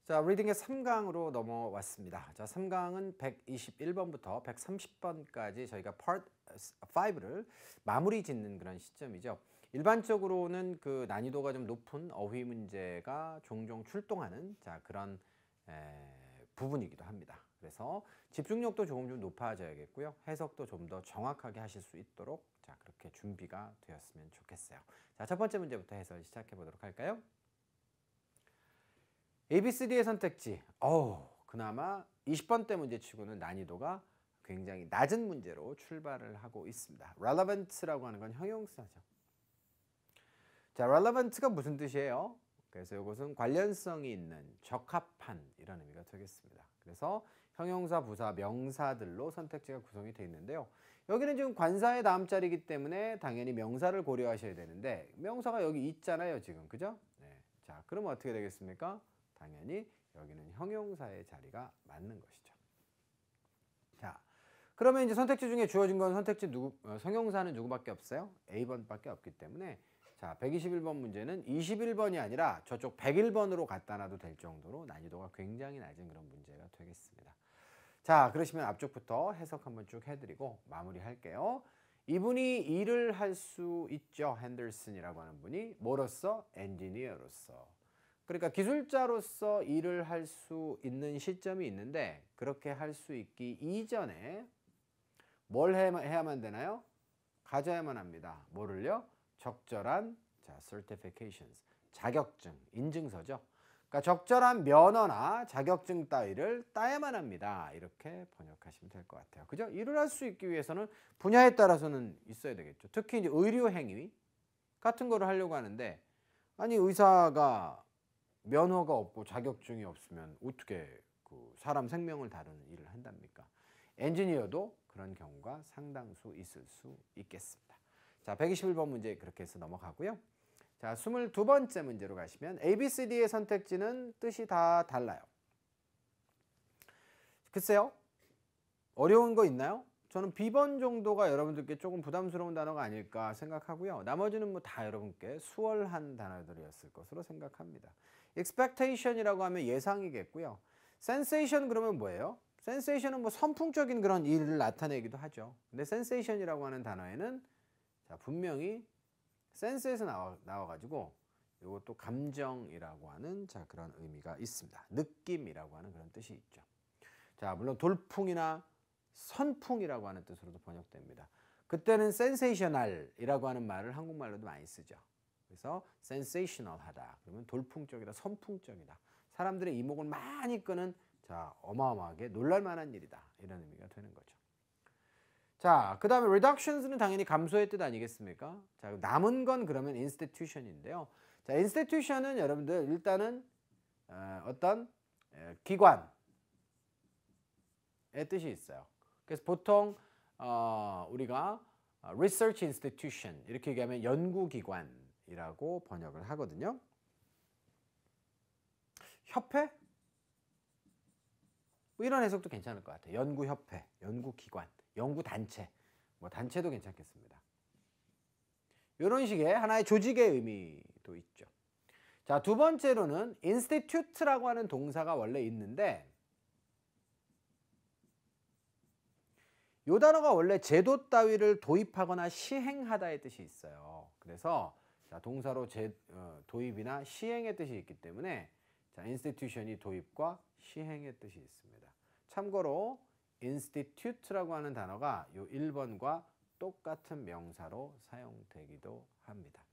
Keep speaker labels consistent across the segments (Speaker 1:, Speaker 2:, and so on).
Speaker 1: 자, 리딩의 3강으로 넘어왔습니다. 자, 3강은 121번부터 130번까지 저희가 Part 5를 마무리 짓는 그런 시점이죠. 일반적으로는 그 난이도가 좀 높은 어휘 문제가 종종 출동하는 그런 부분이기도 합니다. 그래서 집중력도 조금 좀 높아져야겠고요. 해석도 좀 더 정확하게 하실 수 있도록 그렇게 준비가 되었으면 좋겠어요. 자, 첫 번째 문제부터 해설 시작해 보도록 할까요? ABCD의 선택지. 그나마 20번대 문제치고는 난이도가 굉장히 낮은 문제로 출발을 하고 있습니다. relevant라고 하는 건 형용사죠. 자, relevant가 무슨 뜻이에요? 그래서 이것은 관련성이 있는, 적합한 이런 의미가 되겠습니다. 그래서 형용사, 부사, 명사들로 선택지가 구성이 되어 있는데요. 여기는 지금 관사의 다음 자리이기 때문에 당연히 명사를 고려하셔야 되는데 명사가 여기 있잖아요, 지금. 그죠? 네. 자, 그러면 어떻게 되겠습니까? 당연히 여기는 형용사의 자리가 맞는 것이죠. 자, 그러면 이제 선택지 중에 주어진 건 형용사는 누구밖에 없어요? A번밖에 없기 때문에 자, 121번 문제는 21번이 아니라 저쪽 101번으로 갖다 놔도 될 정도로 난이도가 굉장히 낮은 그런 문제가 되겠습니다. 자, 그러시면 앞쪽부터 해석 한번 쭉 해드리고 마무리할게요. 이분이 일을 할 수 있죠. 핸더슨이라고 하는 분이 뭐로서? 엔지니어로서. 그러니까 기술자로서 일을 할 수 있는 시점이 있는데 그렇게 할 수 있기 이전에 뭘 해야만 되나요? 가져야만 합니다. 뭐를요? 적절한 certifications, 자격증, 인증서죠. 그러니까 적절한 면허나 자격증 따위를 따야만 합니다. 이렇게 번역하시면 될 것 같아요. 그죠? 일을 할 수 있기 위해서는 분야에 따라서는 있어야 되겠죠. 특히 이제 의료 행위 같은 거를 하려고 하는데 아니 의사가 면허가 없고 자격증이 없으면 어떻게 그 사람 생명을 다루는 일을 한답니까? 엔지니어도 그런 경우가 상당수 있을 수 있겠습니다. 자, 121번 문제 그렇게 해서 넘어가고요. 자, 22번째 문제로 가시면 ABCD의 선택지는 뜻이 다 달라요. 글쎄요. 어려운 거 있나요? 저는 B번 정도가 여러분들께 조금 부담스러운 단어가 아닐까 생각하고요. 나머지는 뭐 다 여러분께 수월한 단어들이었을 것으로 생각합니다. expectation이라고 하면 예상이겠고요. sensation 그러면 뭐예요? sensation은 뭐 선풍적인 그런 일을 나타내기도 하죠. 근데 sensation이라고 하는 단어에는 분명히 센스에서 나와가지고 이것도 감정이라고 하는 그런 의미가 있습니다. 느낌이라고 하는 그런 뜻이 있죠. 자, 물론 돌풍이나 선풍이라고 하는 뜻으로도 번역됩니다. 그때는 sensational이라고 하는 말을 한국말로도 많이 쓰죠. 그래서 sensational하다. 그러면 돌풍적이다, 선풍적이다. 사람들의 이목을 많이 끄는 어마어마하게 놀랄만한 일이다. 이런 의미가 되는 거죠. 자, 그 다음에 reductions는 당연히 감소의 뜻 아니겠습니까? 자, 남은 건 그러면 institution인데요. 자, institution은 여러분들 일단은 어떤 기관의 뜻이 있어요. 그래서 보통 우리가 research institution 이렇게 얘기하면 연구기관이라고 번역을 하거든요. 협회? 뭐 이런 해석도 괜찮을 것 같아요. 연구협회, 연구기관. 연구단체, 뭐 단체도 괜찮겠습니다. 이런 식의 하나의 조직의 의미도 있죠. 자, 두 번째로는 institute라고 하는 동사가 원래 있는데 이 단어가 원래 제도 따위를 도입하거나 시행하다의 뜻이 있어요. 그래서 동사로 도입이나 시행의 뜻이 있기 때문에 institution이 도입과 시행의 뜻이 있습니다. 참고로 institute라고 하는 단어가 이 1번과 똑같은 명사로 사용되기도 합니다.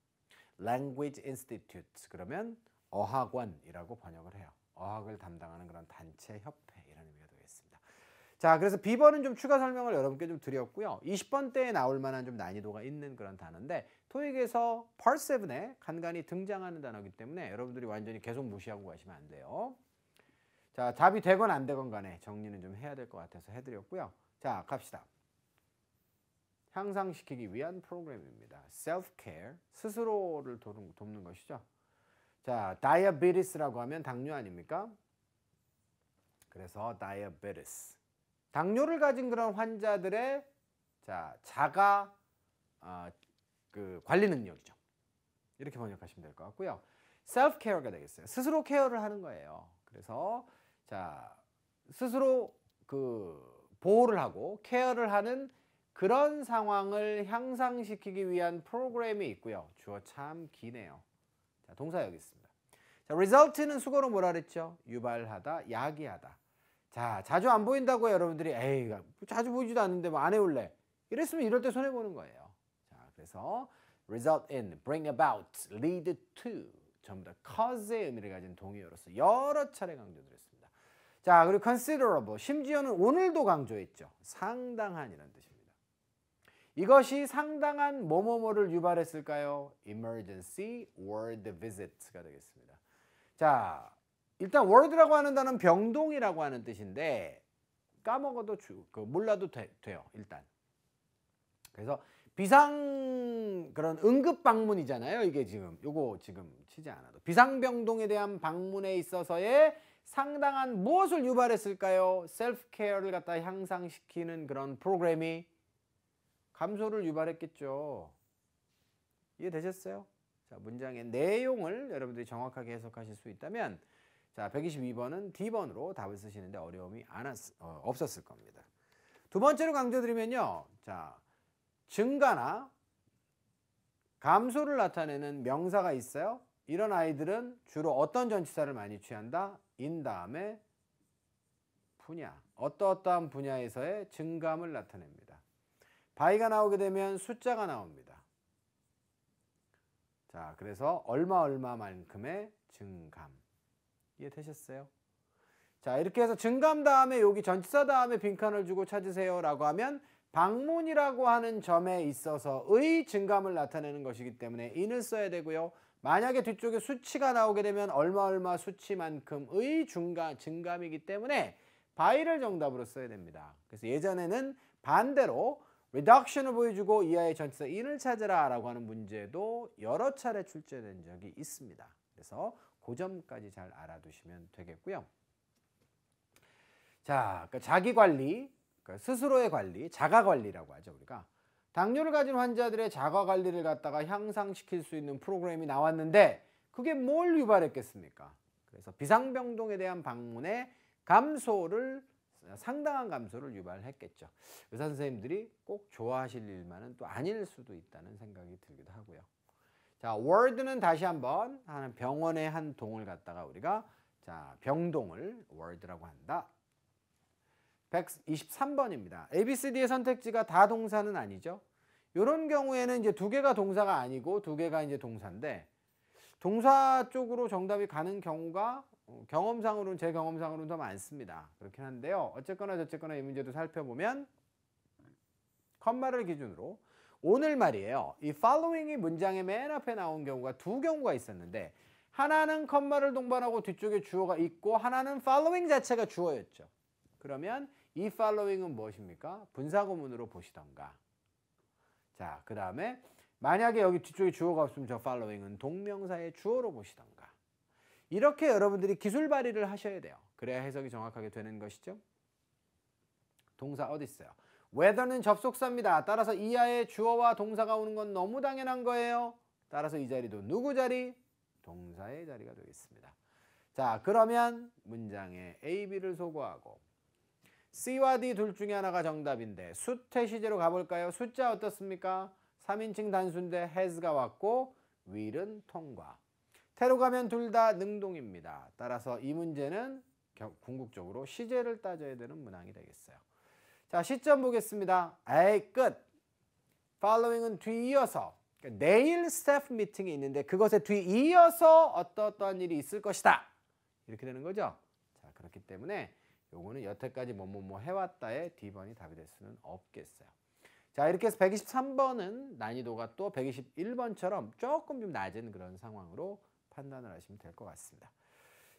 Speaker 1: language institute 그러면 어학원이라고 번역을 해요. 어학을 담당하는 그런 단체, 협회 이런 의미가 되겠습니다. 자, 그래서 B번은 좀 추가 설명을 여러분께 좀 드렸고요. 20번 때에 나올 만한 좀 난이도가 있는 그런 단어인데 토익에서 Part 7에 간간히 등장하는 단어이기 때문에 여러분들이 완전히 계속 무시하고 가시면 안 돼요. 자, 답이 되건 안 되건 간에 정리는 좀 해야 될 것 같아서 해드렸고요. 자, 갑시다. 향상시키기 위한 프로그램입니다. self-care, 스스로를 돕는 것이죠. 자, diabetes라고 하면 당뇨 아닙니까? 그래서 diabetes. 당뇨를 가진 그런 환자들의 자가 그 관리 능력이죠. 이렇게 번역하시면 될 것 같고요. self-care가 되겠어요. 스스로 케어를 하는 거예요. 그래서 자 스스로 그 보호를 하고 케어를 하는 그런 상황을 향상시키기 위한 프로그램이 있고요. 주어 참 기네요. 자, 동사 여기 있습니다. 자, result는 수거로 뭐라 그랬죠? 유발하다, 야기하다. 자, 자주 안 보인다고요, 여러분들이. 에이, 자주 보이지도 않는데 뭐 안 해올래. 이랬으면 이럴 때 손해 보는 거예요. 자, 그래서 result in, bring about, lead to 전부 다 cause의 의미를 가진 동의어로서 여러 차례 강조드렸습니다. 자, 그리고 considerable, 심지어는 오늘도 강조했죠. 상당한이라는 뜻입니다. 이것이 상당한 뭐뭐뭐를 유발했을까요? emergency word visit가 되겠습니다. 자, 일단 word라고 하는 단어는 병동이라고 하는 뜻인데 까먹어도 몰라도 돼요. 일단. 그래서 비상 그런 응급 방문이잖아요. 이게 지금 요거 지금 치지 않아도 비상병동에 대한 방문에 있어서의 상당한 무엇을 유발했을까요? 셀프 케어를 갖다 향상시키는 그런 프로그램이 감소를 유발했겠죠. 이해되셨어요? 자, 문장의 내용을 여러분들이 정확하게 해석하실 수 있다면 자, 122번은 D번으로 답을 쓰시는데 어려움이 없었을 겁니다. 두 번째로 강조드리면요. 자, 증가나 감소를 나타내는 명사가 있어요. 이런 아이들은 주로 어떤 전치사를 많이 취한다? in 다음에 분야, 어떠어떠한 분야에서의 증감을 나타냅니다. by가 나오게 되면 숫자가 나옵니다. 자, 그래서 얼마만큼의 증감. 이해되셨어요? 자, 이렇게 해서 증감 다음에 여기 전치사 다음에 빈칸을 주고 찾으세요 라고 하면 방문이라고 하는 점에 있어서의 증감을 나타내는 것이기 때문에 in을 써야 되고요. 만약에 뒤쪽에 수치가 나오게 되면 얼마 수치만큼의 증감이기 때문에 by를 정답으로 써야 됩니다. 그래서 예전에는 반대로 reduction을 보여주고 이하의 전치사 in을 찾으라 라고 하는 문제도 여러 차례 출제된 적이 있습니다. 그래서 그 점까지 잘 알아두시면 되겠고요. 자, 그러니까 자기관리, 그러니까 스스로의 관리, 자가관리라고 하죠. 우리가 당뇨를 가진 환자들의 자가관리를 갖다가 향상시킬 수 있는 프로그램이 나왔는데 그게 뭘 유발했겠습니까? 그래서 비상병동에 대한 방문의 상당한 감소를 유발했겠죠. 의사 선생님들이 꼭 좋아하실 일만은 또 아닐 수도 있다는 생각이 들기도 하고요. 자, word는 다시 한번 병원의 한 동을 갖다가 우리가 자, 병동을 word라고 한다. 123번입니다. ABCD의 선택지가 다 동사는 아니죠. 이런 경우에는 이제 두 개가 동사가 아니고 두 개가 이제 동사인데 동사 쪽으로 정답이 가는 경우가 경험상으로는 제 경험상으로는 더 많습니다. 그렇긴 한데요. 어쨌거나 저쨌거나 이 문제도 살펴보면 컴마를 기준으로 오늘 말이에요. 이 following이 문장의 맨 앞에 나온 경우가 두 경우가 있었는데 하나는 컴마를 동반하고 뒤쪽에 주어가 있고 하나는 following 자체가 주어였죠. 그러면 이 following은 무엇입니까? 분사구문으로 보시던가. 자, 그 다음에 만약에 여기 뒤쪽에 주어가 없으면 저 following은 동명사의 주어로 보시던가. 이렇게 여러분들이 기술 발휘를 하셔야 돼요. 그래야 해석이 정확하게 되는 것이죠. 동사 어디 있어요? whether는 접속사입니다. 따라서 이하의 주어와 동사가 오는 건 너무 당연한 거예요. 따라서 이 자리도 누구 자리? 동사의 자리가 되겠습니다. 자, 그러면 문장에 A, B를 소거하고 C와 D 둘 중에 하나가 정답인데 수태 시제로 가볼까요? 숫자 어떻습니까? 3인칭 단수인데 has가 왔고 will은 통과. 태로 가면 둘 다 능동입니다. 따라서 이 문제는 궁극적으로 시제를 따져야 되는 문항이 되겠어요. 자, 시점 보겠습니다. 에이, 끝. following은 뒤이어서 그러니까 내일 스태프 미팅이 있는데 그것에 뒤이어서 어떠한 일이 있을 것이다. 이렇게 되는 거죠. 자, 그렇기 때문에 요거는 여태까지 뭐뭐 해왔다의 D번이 답이 될 수는 없겠어요. 자, 이렇게 해서 123번은 난이도가 또 121번처럼 조금 좀 낮은 그런 상황으로 판단을 하시면 될 것 같습니다.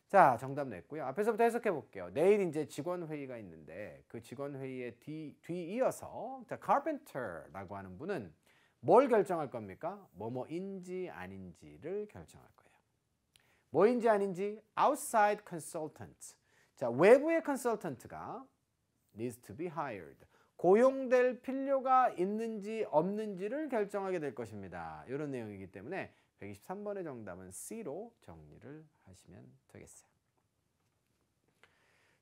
Speaker 1: 자, 정답 냈고요. 앞에서부터 해석해 볼게요. 내일 이제 직원 회의가 있는데 그 직원 회의에 뒤이어서 자, carpenter라고 하는 분은 뭘 결정할 겁니까? 뭐뭐인지 아닌지를 결정할 거예요. 뭐인지 아닌지 outside consultant. 자, 외부의 consultant가 needs to be hired. 고용될 필요가 있는지 없는지를 결정하게 될 것입니다. 이런 내용이기 때문에 123번의 정답은 C로 정리를 하시면 되겠어요.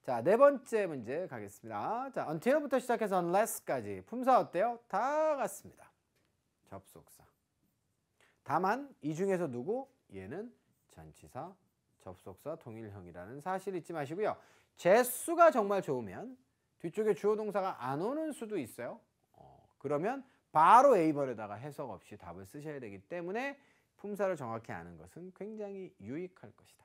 Speaker 1: 자, 네 번째 문제 가겠습니다. 자, until부터 시작해서 unless까지 품사 어때요? 다 같습니다. 접속사. 다만 이 중에서 누구? 얘는 전치사, 접속사 동일형이라는 사실 잊지 마시고요. 재수가 정말 좋으면 뒤쪽에 주어 동사가 안 오는 수도 있어요. 그러면 바로 A번에다가 해석 없이 답을 쓰셔야 되기 때문에 품사를 정확히 아는 것은 굉장히 유익할 것이다.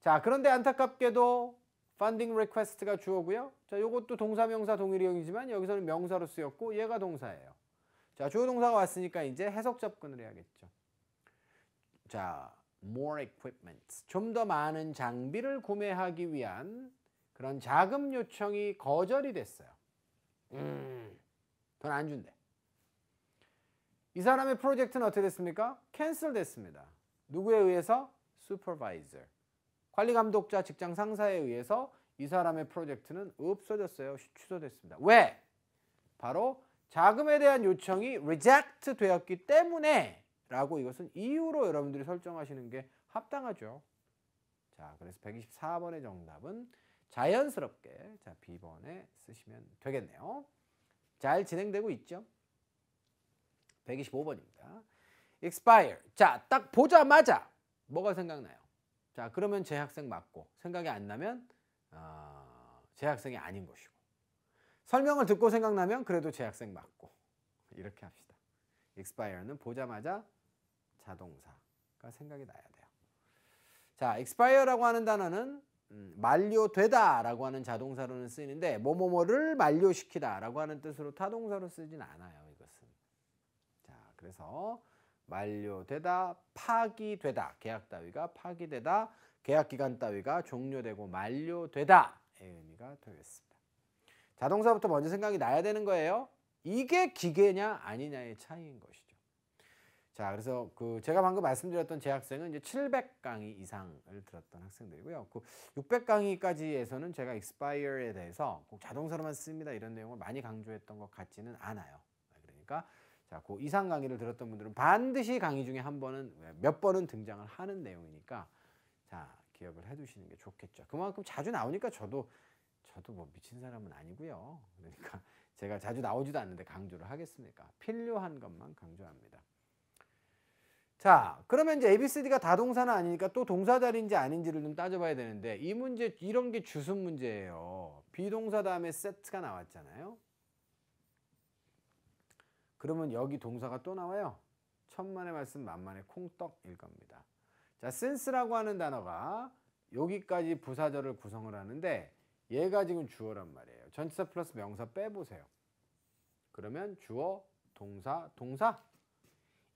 Speaker 1: 자, 그런데 안타깝게도 funding request가 주어고요. 자, 요것도 동사, 명사, 동일형이지만 여기서는 명사로 쓰였고 얘가 동사예요. 자, 주어 동사가 왔으니까 이제 해석 접근을 해야겠죠. 자, more equipment. 좀 더 많은 장비를 구매하기 위한 그런 자금 요청이 거절이 됐어요. 돈 안 준대. 이 사람의 프로젝트는 어떻게 됐습니까? 캔슬 됐습니다. 누구에 의해서? supervisor. 관리 감독자, 직장 상사에 의해서 이 사람의 프로젝트는 없어졌어요. 취소됐습니다. 왜? 바로 자금에 대한 요청이 reject 되었기 때문에 라고 이것은 이유로 여러분들이 설정하시는 게 합당하죠. 자, 그래서 124번의 정답은 자연스럽게 자, B번에 쓰시면 되겠네요. 잘 진행되고 있죠? 125번입니다. expire. 자, 딱 보자마자 뭐가 생각나요? 자, 그러면 재학생 맞고 생각이 안 나면 재학생이 아닌 것이고 설명을 듣고 생각나면 그래도 재학생 맞고 이렇게 합시다. expire는 보자마자 자동사가 생각이 나야 돼요. 자, expire라고 하는 단어는 만료되다라고 하는 자동사로는 쓰이는데 뭐뭐뭐를 만료시키다라고 하는 뜻으로 타동사로 쓰진 않아요. 이것은. 자, 그래서 만료되다, 파기되다, 계약 따위가 파기되다, 계약 기간 따위가 종료되고 만료되다의 의미가 되겠습니다. 자동사부터 먼저 생각이 나야 되는 거예요. 이게 기계냐 아니냐의 차이인 것이죠. 자, 그래서 제가 방금 말씀드렸던 제 학생은 이제 700강의 이상을 들었던 학생들이고요. 600강의까지에서는 제가 expire에 대해서 꼭 자동사로만 씁니다 이런 내용을 많이 강조했던 것 같지는 않아요. 그러니까 자, 그 이상 강의를 들었던 분들은 반드시 강의 중에 한 번은 몇 번은 등장을 하는 내용이니까 자, 기억을 해두시는 게 좋겠죠. 그만큼 자주 나오니까 저도 뭐 미친 사람은 아니고요. 그러니까 제가 자주 나오지도 않는데 강조를 하겠습니까? 필요한 것만 강조합니다. 자, 그러면 이제 ABCD가 다 동사는 아니니까 또 동사 자리인지 아닌지를 좀 따져봐야 되는데 이 문제 이런 게 주습 문제예요. 비동사 다음에 set가 나왔잖아요. 그러면 여기 동사가 또 나와요. 천만의 말씀 만만의 콩떡일 겁니다. 자, since라고 하는 단어가 여기까지 부사절을 구성을 하는데 얘가 지금 주어란 말이에요. 전치사 플러스 명사 빼보세요. 그러면 주어, 동사, 동사.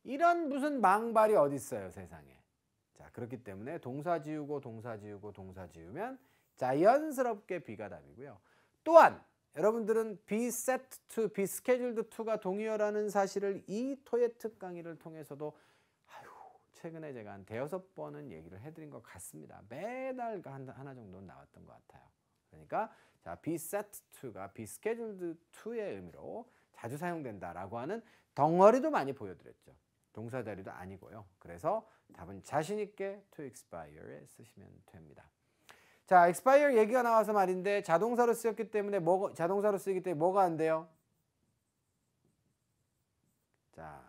Speaker 1: 이런 무슨 망발이 어디 있어요, 세상에. 자, 그렇기 때문에 동사 지우고 동사 지우고 동사 지우면 자연스럽게 B가 답이고요. 또한 여러분들은 be set to, be scheduled to가 동의어라는 사실을 이 토예특 강의를 통해서도 최근에 제가 한 5번은 얘기를 해드린 것 같습니다. 매달 하나 정도는 나왔던 것 같아요. 그러니까 자, be set to가 be scheduled to의 의미로 자주 사용된다라고 하는 덩어리도 많이 보여드렸죠. 동사 자리도 아니고요. 그래서 답은 자신 있게 to expire에 쓰시면 됩니다. 자, expire 얘기가 나와서 말인데 자동사로 쓰였기 때문에 자동사로 쓰이기 때문에 뭐가 안 돼요? 자,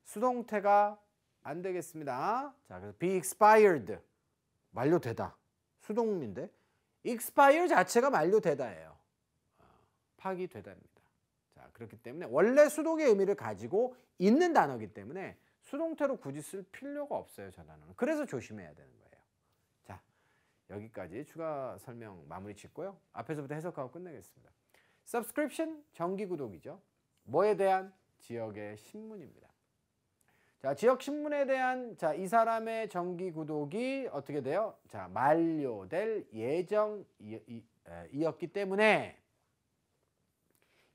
Speaker 1: 수동태가 안 되겠습니다. 자, 그래서 be expired 만료되다. 수동인데 expire 자체가 만료되다예요. 파기되다입니다. 자, 그렇기 때문에 원래 수동의 의미를 가지고 있는 단어이기 때문에 수동태로 굳이 쓸 필요가 없어요, 저 단어는. 그래서 조심해야 되는 거예요. 자, 여기까지 추가 설명 마무리 짓고요. 앞에서부터 해석하고 끝내겠습니다. subscription 정기 구독이죠. 뭐에 대한? 지역의 신문입니다. 자, 지역 신문에 대한 자, 이 사람의 정기 구독이 어떻게 돼요? 자, 만료될 예정이었기 때문에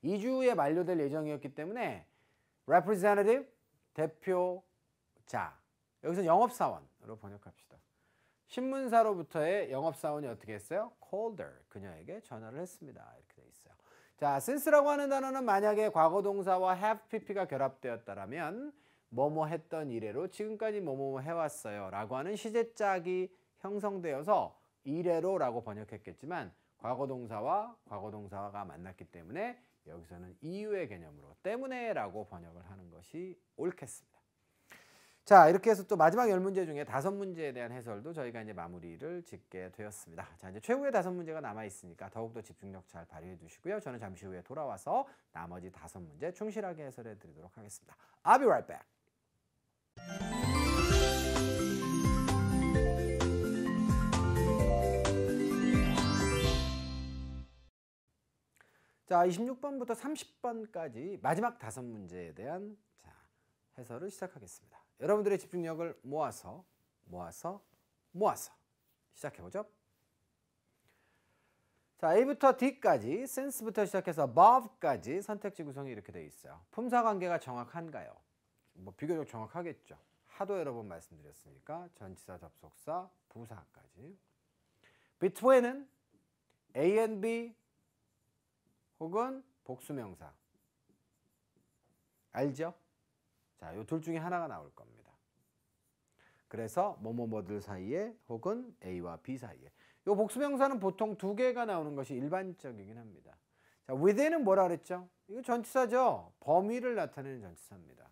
Speaker 1: 2주에 만료될 예정이었기 때문에 representative 대표자 여기서 영업사원으로 번역합시다. 신문사로부터의 영업사원이 어떻게 했어요? called her 그녀에게 전화를 했습니다. 이렇게 돼 있어요. 자, since라고 하는 단어는 만약에 과거 동사와 have pp가 결합되었다라면 뭐뭐 했던 이래로 지금까지 뭐뭐 해왔어요 라고 하는 시제짝이 형성되어서 이래로라고 번역했겠지만 과거동사와 과거동사가 만났기 때문에 여기서는 이유의 개념으로 때문에라고 번역을 하는 것이 옳겠습니다. 자, 이렇게 해서 또 마지막 10문제 중에 5문제에 대한 해설도 저희가 이제 마무리를 짓게 되었습니다. 자, 이제 최후의 5문제가 남아 있으니까 더욱더 집중력 잘 발휘해 주시고요. 저는 잠시 후에 돌아와서 나머지 5문제 충실하게 해설해 드리도록 하겠습니다. I'll be right back. 자, 26번부터 30번까지 마지막 5문제에 대한 해설을 시작하겠습니다. 여러분들의 집중력을 모아서 시작해보죠. 자, A부터 D까지, since부터 시작해서 above까지 선택지 구성이 이렇게 되어 있어요. 품사 관계가 정확한가요? 뭐 비교적 정확하겠죠. 하도 여러 번 말씀드렸으니까 전치사, 접속사, 부사까지. between은 A and B 혹은 복수명사. 알죠? 자, 요 둘 중에 하나가 나올 겁니다. 그래서 뭐뭐뭐들 사이에 혹은 A와 B 사이에. 요 복수명사는 보통 2개가 나오는 것이 일반적이긴 합니다. 자, within은 뭐라 그랬죠? 이거 전치사죠. 범위를 나타내는 전치사입니다.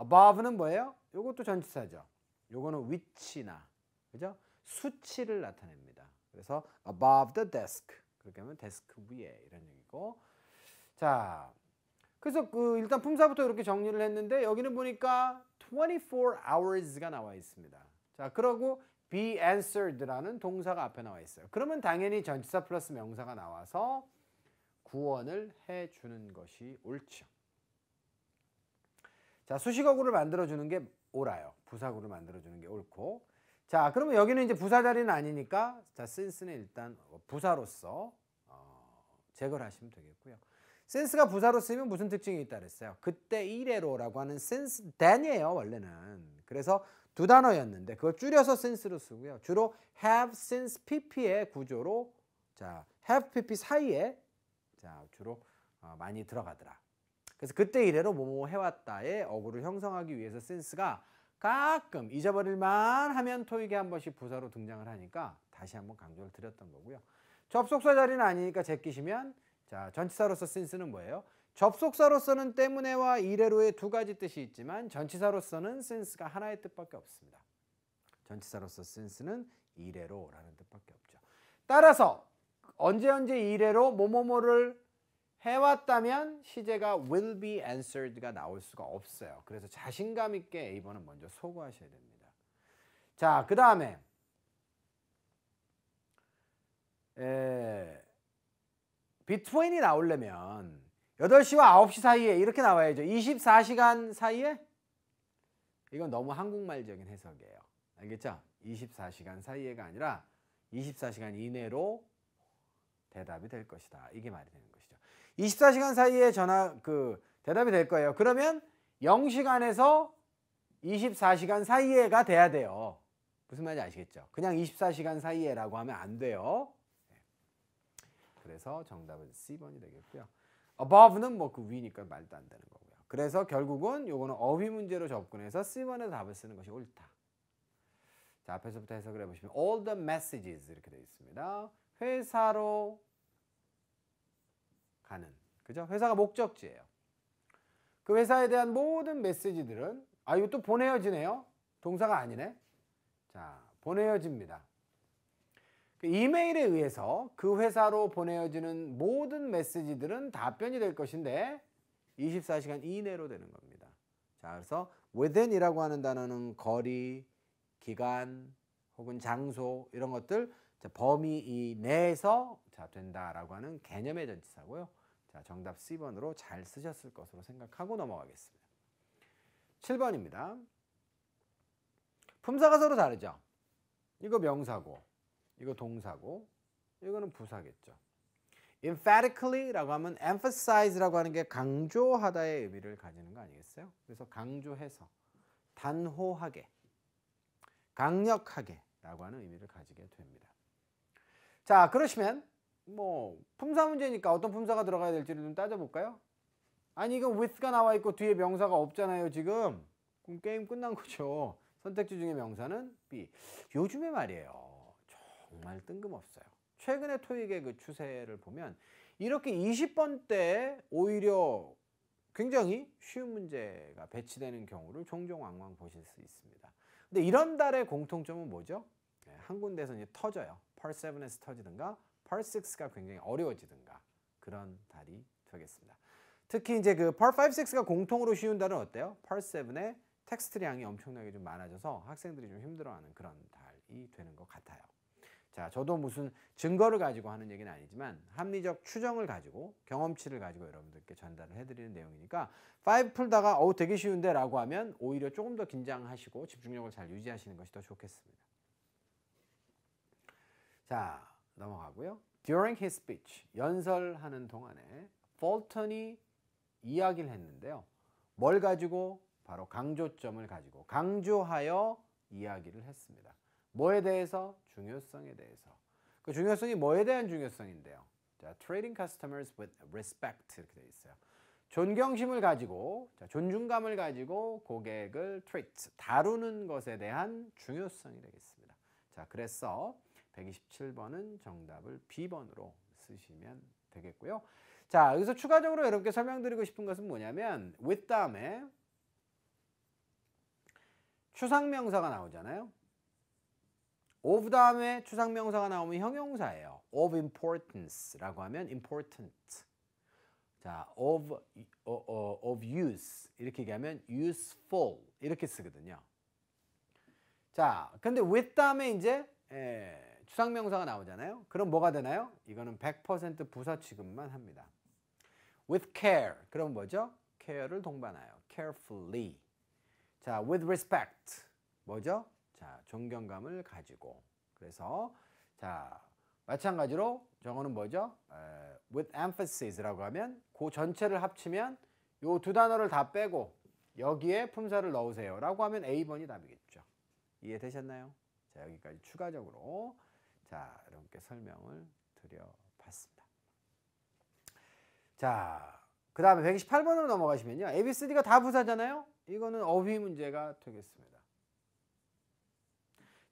Speaker 1: above는 뭐예요? 요것도 전치사죠. 요거는 위치나, 그죠? 수치를 나타냅니다. 그래서 above the desk. 그렇게 하면 데스크 위에 이런 얘기고. 자, 그래서 일단 품사부터 이렇게 정리를 했는데 여기는 보니까 24 hours가 나와 있습니다. 자, 그러고 be answered라는 동사가 앞에 나와 있어요. 그러면 당연히 전치사 플러스 명사가 나와서 구원을 해주는 것이 옳죠. 자, 수식어구를 만들어주는 게 옳아요. 부사구를 만들어주는 게 옳고. 자, 그러면 여기는 이제 부사 자리는 아니니까 자, since는 일단 부사로서 제거를 하시면 되겠고요. since가 부사로 쓰이면 무슨 특징이 있다 그랬어요? 그때 이래로라고 하는 since then이에요, 원래는. 그래서 2단어였는데 그걸 줄여서 since로 쓰고요. 주로 have, since, pp의 구조로 자, have, pp 사이에 자, 주로 많이 들어가더라. 그래서 그때 이래로 뭐뭐 해왔다의 어구를 형성하기 위해서 since가 가끔 잊어버릴만 하면 토익에 한 번씩 부사로 등장을 하니까 다시 한번 강조를 드렸던 거고요. 접속사 자리는 아니니까 제끼시면 자, 전치사로서 since는 뭐예요? 접속사로서는 때문에와 이래로의 2가지 뜻이 있지만 전치사로서는 since가 하나의 뜻밖에 없습니다. 전치사로서 since는 이래로라는 뜻밖에 없죠. 따라서 언제 이래로 뭐뭐뭐를 해왔다면 시제가 will be answered가 나올 수가 없어요. 그래서 자신감 있게 A번은 먼저 소구하셔야 됩니다. 자, 그 다음에 between이 나오려면 8시와 9시 사이에 이렇게 나와야죠. 24시간 사이에? 이건 너무 한국말적인 해석이에요. 알겠죠? 24시간 사이에가 아니라 24시간 이내로 대답이 될 것이다. 이게 말이 되는 것이죠. 24시간 사이에 대답이 될 거예요. 그러면 0시간에서 24시간 사이에가 돼야 돼요. 무슨 말인지 아시겠죠? 그냥 24시간 사이에라고 하면 안 돼요. 그래서 정답은 C번이 되겠고요. above는 뭐 그 위니까 말도 안 되는 거고요. 그래서 결국은 요거는 어휘 문제로 접근해서 C번에 답을 쓰는 것이 옳다. 자, 앞에서부터 해석을 해보시면 all the messages 이렇게 되어 있습니다. 회사로 가는, 그죠? 회사가 목적지예요. 그 회사에 대한 모든 메시지들은 이거 또 보내어지네요. 동사가 아니네. 자, 보내어집니다. 그 이메일에 의해서 그 회사로 보내어지는 모든 메시지들은 답변이 될 것인데 24시간 이내로 되는 겁니다. 자, 그래서 within이라고 하는 단어는 거리, 기간 혹은 장소 이런 것들 범위 이내에서 된다라고 하는 개념의 전치사고요. 자, 정답 C번으로 잘 쓰셨을 것으로 생각하고 넘어가겠습니다. 7번입니다. 품사가 서로 다르죠. 이거 명사고 이거 동사고 이거는 부사겠죠. emphatically라고 하면 emphasize라고 하는 게 강조하다의 의미를 가지는 거 아니겠어요? 그래서 강조해서 단호하게 강력하게 라고 하는 의미를 가지게 됩니다. 자, 그러시면 뭐 품사 문제니까 어떤 품사가 들어가야 될지를 좀 따져볼까요? 아니 이거 with가 나와 있고 뒤에 명사가 없잖아요 지금. 그럼 게임 끝난 거죠. 선택지 중에 명사는 B. 요즘에 말이에요 정말 뜬금없어요. 최근에 토익의 그 추세를 보면 이렇게 20번대에 오히려 굉장히 쉬운 문제가 배치되는 경우를 종종 왕왕 보실 수 있습니다. 근데 이런 달의 공통점은 뭐죠? 한 군데에서 이제 터져요. Part 7에서 터지든가 Part 6가 굉장히 어려워지든가 그런 달이 되겠습니다. 특히 이제 그 Part 5, 6가 공통으로 쉬운 달은 어때요? Part 7의 텍스트량이 엄청나게 좀 많아져서 학생들이 좀 힘들어하는 그런 달이 되는 것 같아요. 자, 저도 무슨 증거를 가지고 하는 얘기는 아니지만 합리적 추정을 가지고 경험치를 가지고 여러분들께 전달을 해드리는 내용이니까 5 풀다가 되게 쉬운데 라고 하면 오히려 조금 더 긴장하시고 집중력을 잘 유지하시는 것이 더 좋겠습니다. 자, 넘어가고요. During his speech, 연설하는 동안에 Fulton이 이야기를 했는데요. 뭘 가지고? 바로 강조점을 가지고 강조하여 이야기를 했습니다. 뭐에 대해서? 중요성에 대해서. 그 중요성이 뭐에 대한 중요성인데요. 자, treating customers with respect 이렇게 되어 있어요. 존경심을 가지고, 자, 존중감을 가지고 고객을 treat, 다루는 것에 대한 중요성이 되겠습니다. 자, 그래서 127번은 정답을 B번으로 쓰시면 되겠고요. 자, 여기서 추가적으로 여러분께 설명드리고 싶은 것은 뭐냐면 with 다음에 추상명사가 나오잖아요. of 다음에 추상명사가 나오면 형용사예요. of importance라고 하면 important. 자, of use 이렇게 얘기하면 useful 이렇게 쓰거든요. 자, 근데 with 다음에 이제 추상명사가 나오잖아요. 그럼 뭐가 되나요? 이거는 100% 부사 취급만 합니다. with care. 그럼 뭐죠? care를 동반하여. carefully. 자, with respect. 뭐죠? 자, 존경감을 가지고. 그래서 자, 마찬가지로 저거는 뭐죠? with emphasis라고 하면 그 전체를 합치면 요 두 단어를 다 빼고 여기에 품사를 넣으세요 라고 하면 A번이 답이겠죠. 이해되셨나요? 자, 여기까지 추가적으로 자, 여러분께 설명을 드려봤습니다. 자, 그 다음에 128번으로 넘어가시면요. A, B, C, D가 다 부사잖아요. 이거는 어휘 문제가 되겠습니다.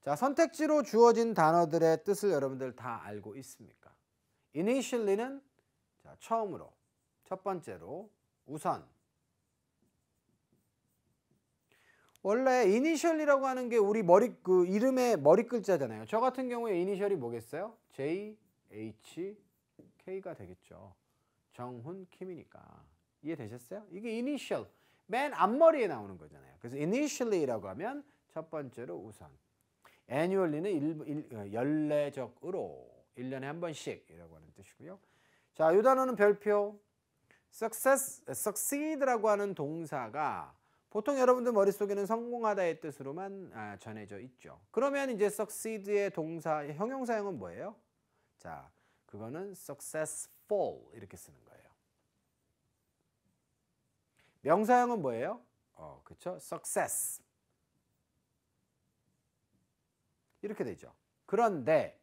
Speaker 1: 자, 선택지로 주어진 단어들의 뜻을 여러분들 다 알고 있습니까? Initially는 자, 처음으로, 첫 번째로, 우선. 원래 initially라고 하는 게 우리 이름의 머리 글자잖아요. 저 같은 경우에 initial이 뭐겠어요? J, H, K가 되겠죠. 정훈, 킴이니까. 이해되셨어요? 이게 initial, 맨 앞머리에 나오는 거잖아요. 그래서 initially라고 하면 첫 번째로 우선. annually는 연례적으로 1년에 한 번씩이라고 하는 뜻이고요. 자, 이 단어는 별표. succeed라고 하는 동사가 보통 여러분들 머릿속에는 성공하다의 뜻으로만 전해져 있죠. 그러면 이제 succeed의 동사 형용사형은 뭐예요? 자, 그거는 successful 이렇게 쓰는 거예요. 명사형은 뭐예요? 그렇죠? success. 이렇게 되죠. 그런데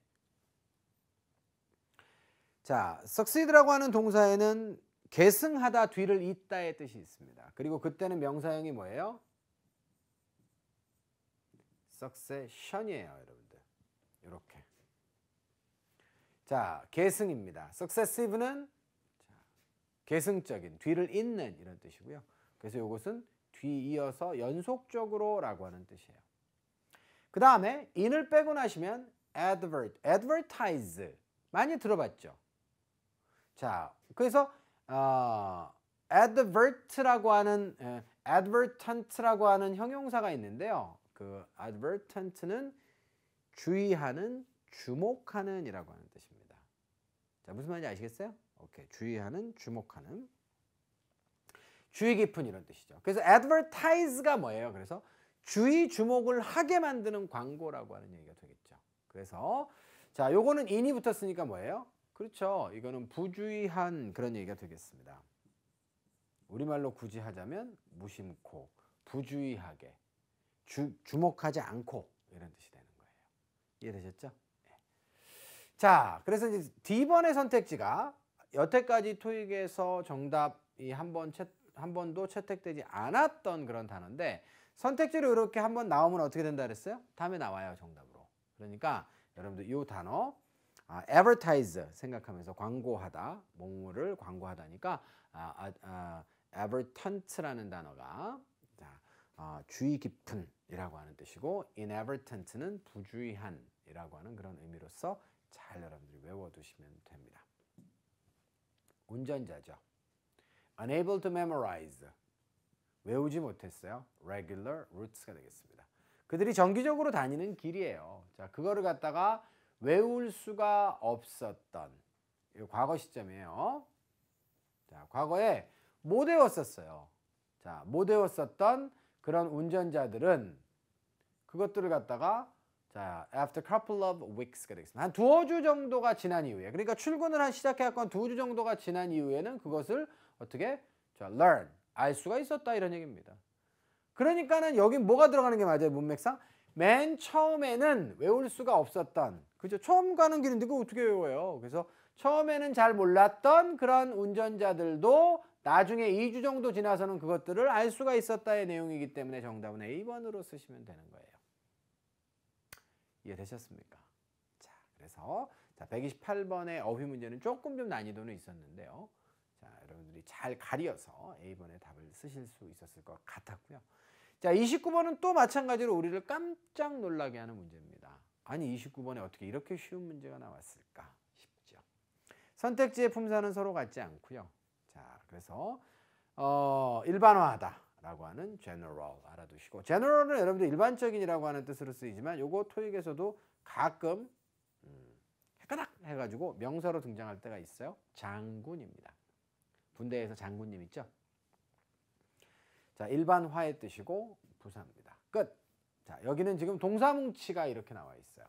Speaker 1: 자, succeed라고 하는 동사에는 계승하다 뒤를 잇다의 뜻이 있습니다. 그리고 그때는 명사형이 뭐예요? succession이에요, 여러분들. 이렇게. 자, 계승입니다. successive는 계승적인, 뒤를 잇는 이런 뜻이고요. 그래서 이것은 뒤이어서 연속적으로라고 하는 뜻이에요. 그 다음에 in을 빼고 나시면 advertise 많이 들어봤죠. 자, 그래서 advert라고 하는 advertent라고 하는 형용사가 있는데요. 그 advertent는 주의하는, 주목하는 이라고 하는 뜻입니다. 자, 무슨 말인지 아시겠어요? 오케이, 주의하는, 주목하는, 주의 깊은 이런 뜻이죠. 그래서 advertise가 뭐예요? 그래서 주의 주목을 하게 만드는 광고라고 하는 얘기가 되겠죠. 그래서 자, 요거는 in이 붙었으니까 뭐예요? 그렇죠. 이거는 부주의한 그런 얘기가 되겠습니다. 우리말로 굳이 하자면 무심코, 부주의하게, 주목하지 않고 이런 뜻이 되는 거예요. 이해되셨죠? 네. 자, 그래서 이제 D번의 선택지가 여태까지 토익에서 정답이 한 번도 채택되지 않았던 그런 단어인데 선택지로 이렇게 한번 나오면 어떻게 된다 그랬어요? 다음에 나와요, 정답으로. 그러니까 여러분들 이 단어 advertise 생각하면서 광고하다, 뭐뭐를 광고하다니까 advertent라는 단어가 주의 깊은이라고 하는 뜻이고 inadvertent는 부주의한이라고 하는 그런 의미로서 잘 여러분들이 외워두시면 됩니다. 운전자죠. unable to memorize 외우지 못했어요. regular routes가 되겠습니다. 그들이 정기적으로 다니는 길이에요. 자, 그거를 갖다가 외울 수가 없었던 과거 시점이에요. 자, 과거에 못 외웠었어요. 자, 못 외웠었던 그런 운전자들은 그것들을 갖다가 자, after couple of weeks가 되겠습니다. 한 두어 주 정도가 지난 이후에, 그러니까 출근을 시작해갖고 한 두 주 정도가 지난 이후에는 그것을 어떻게 자, learn 알 수가 있었다 이런 얘기입니다. 그러니까는 여기 뭐가 들어가는 게 맞아요, 문맥상? 맨 처음에는 외울 수가 없었던, 그죠? 처음 가는 길인데 그거 어떻게 외워요? 그래서 처음에는 잘 몰랐던 그런 운전자들도 나중에 2주 정도 지나서는 그것들을 알 수가 있었다의 내용이기 때문에 정답은 A번으로 쓰시면 되는 거예요. 이해되셨습니까? 자, 그래서 자, 128번의 어휘 문제는 조금 좀 난이도는 있었는데요. 자, 여러분들이 잘 가려서 A번의 답을 쓰실 수 있었을 것 같았고요. 자, 29번은 또 마찬가지로 우리를 깜짝 놀라게 하는 문제입니다. 아니 29번에 어떻게 이렇게 쉬운 문제가 나왔을까 싶죠. 선택지의 품사는 서로 같지 않고요. 자, 그래서 일반화하다라고 하는 general 알아두시고, general은 여러분들 일반적인이라고 하는 뜻으로 쓰이지만 요거 토익에서도 가끔 헷가닥 해가지고 명사로 등장할 때가 있어요. 장군입니다. 군대에서 장군님 있죠? 자, 일반화의 뜻이고 부사입니다. 끝. 자, 여기는 지금 동사뭉치가 이렇게 나와 있어요.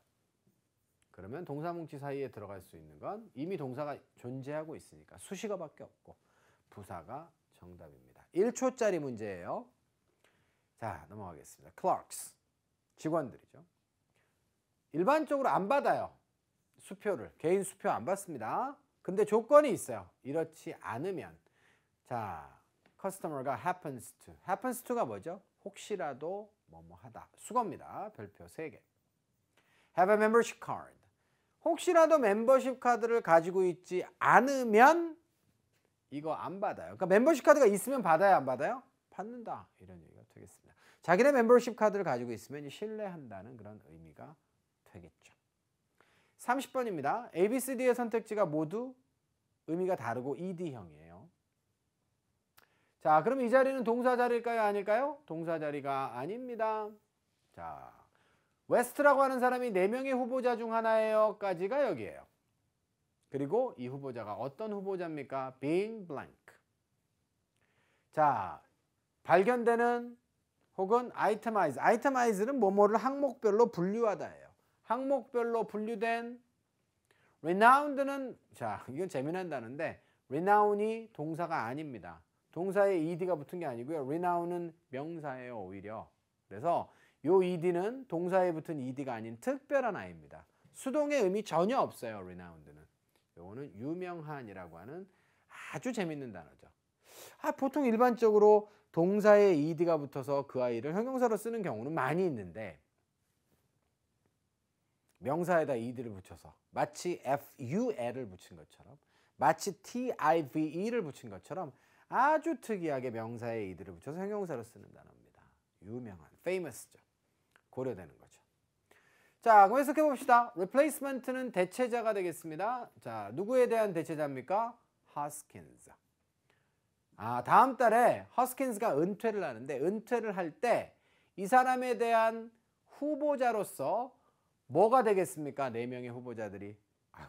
Speaker 1: 그러면 동사뭉치 사이에 들어갈 수 있는 건 이미 동사가 존재하고 있으니까 수식어밖에 없고 부사가 정답입니다. 1초짜리 문제예요. 자, 넘어가겠습니다. clerks, 직원들이죠. 일반적으로 안 받아요. 수표를. 개인 수표 안 받습니다. 근데 조건이 있어요. 이렇지 않으면 자, customer가 happens to가 뭐죠? 혹시라도 뭐뭐 하다. 수거입니다. 별표 3개. have a membership card. 혹시라도 멤버십 카드를 가지고 있지 않으면 이거 안 받아요. 그러니까 멤버십 카드가 있으면 받아요, 안 받아요? 받는다. 이런 얘기가 되겠습니다. 자기네 멤버십 카드를 가지고 있으면 신뢰한다는 그런 의미가 되겠죠. 30번입니다. A, B, C, D의 선택지가 모두 의미가 다르고 ED형이에요. 자, 그럼 이 자리는 동사 자리일까요, 아닐까요? 동사 자리가 아닙니다. 자, 웨스트라고 하는 사람이 4명의 후보자 중 하나예요 까지가 여기에요. 그리고 이 후보자가 어떤 후보자입니까? being blank. 자, 발견되는 혹은 itemize. itemize는 뭐뭐를 항목별로 분류하다예요. 항목별로 분류된 renowned는 자, 이건 재미난 단어인데 renown이 동사가 아닙니다. 동사에 ed가 붙은 게 아니고요. renown은 명사예요, 오히려. 그래서 요 ed는 동사에 붙은 ed가 아닌 특별한 아이입니다. 수동의 의미 전혀 없어요, renowned는. 요거는 유명한이라고 하는 아주 재밌는 단어죠. 보통 일반적으로 동사에 ed가 붙어서 그 아이를 형용사로 쓰는 경우는 많이 있는데 명사에다 ed를 붙여서 마치 fuL을 붙인 것처럼 마치 tive를 붙인 것처럼 아주 특이하게 명사에 ed를 붙여서 형용사로 쓰는 단어입니다. 유명한, famous죠. 고려되는 거죠. 자, 그럼 해석해 봅시다. replacement는 대체자가 되겠습니다. 자, 누구에 대한 대체자입니까? Hoskins. 다음 달에 Hoskins가 은퇴를 하는데 은퇴를 할 때 이 사람에 대한 후보자로서 뭐가 되겠습니까? 4명의 후보자들이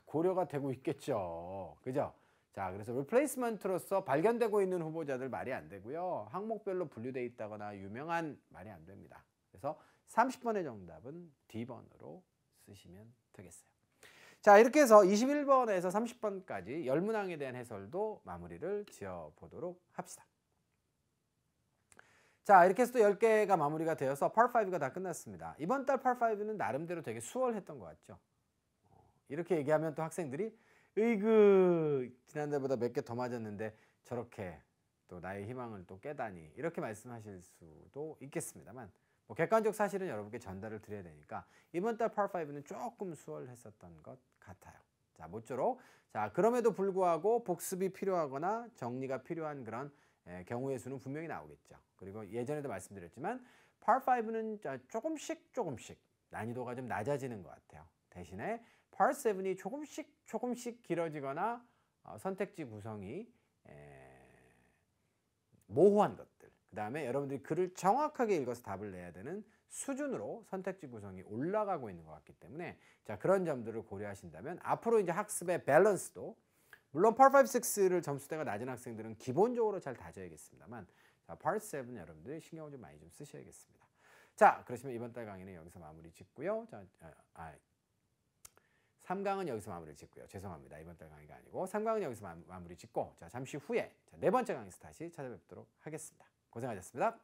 Speaker 1: 고려가 되고 있겠죠. 그죠? 자, 그래서 replacement로서 발견되고 있는 후보자들 말이 안 되고요. 항목별로 분류되어 있다거나 유명한 말이 안 됩니다. 그래서 30번의 정답은 D번으로 쓰시면 되겠어요. 자, 이렇게 해서 21번에서 30번까지 열문항에 대한 해설도 마무리를 지어보도록 합시다. 자, 이렇게 해서 또 10개가 마무리가 되어서 Part 5가 다 끝났습니다. 이번 달 Part 5는 나름대로 되게 수월했던 것 같죠. 이렇게 얘기하면 또 학생들이 으이그 지난달보다 몇 개 더 맞았는데 저렇게 또 나의 희망을 또 깨다니 이렇게 말씀하실 수도 있겠습니다만 뭐 객관적 사실은 여러분께 전달을 드려야 되니까 이번 달 Part 5는 조금 수월했었던 것 같아요. 자, 모쪼록 자 그럼에도 불구하고 복습이 필요하거나 정리가 필요한 그런 경우의 수는 분명히 나오겠죠. 그리고 예전에도 말씀드렸지만 Part 5는 조금씩 난이도가 좀 낮아지는 것 같아요. 대신에 Part 7이 조금씩 길어지거나 선택지 구성이 모호한 것들, 그 다음에 여러분들이 글을 정확하게 읽어서 답을 내야 되는 수준으로 선택지 구성이 올라가고 있는 것 같기 때문에 자 그런 점들을 고려하신다면 앞으로 이제 학습의 밸런스도 물론 Part 5, 6를 점수대가 낮은 학생들은 기본적으로 잘 다져야겠습니다만 자, Part 7 여러분들이 신경을 좀 많이 좀 쓰셔야겠습니다. 자 그러시면 이번 달 강의는 여기서 마무리 짓고요. 자, 3강은 여기서 마무리 짓고요. 죄송합니다. 이번 달 강의가 아니고 3강은 여기서 마무리 짓고 자 잠시 후에 자, 네 번째 강의에서 다시 찾아뵙도록 하겠습니다. 고생하셨습니다.